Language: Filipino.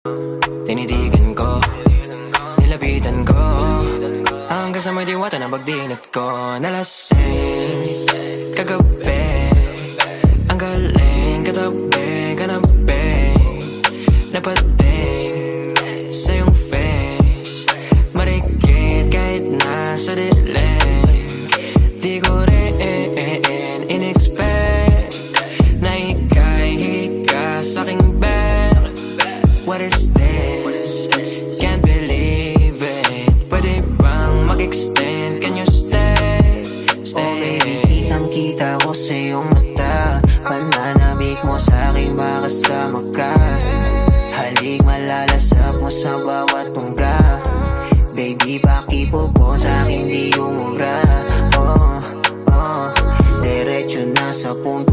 Tinitigan ko, nilapitan ko, hanggang sa may diwata na pagdilat ko. Nalasing kagabi, ang galing katabi, kanabi, napating sa iyong face, marikit kahit nasa dilim. Di ko rin in-expect na ika'y hika sa'king bed. What is this? Can't believe it. Pwede bang mag-extend? Can you stay? Stay. Oh baby, kitang-kita ko sa iyong mata. Pananabik mo sa'kin, makasama ka. Halik malalasap mo sa bawat tungga. Baby, pakipo po sa'kin, di umubra. Oh, diretso na sa punto.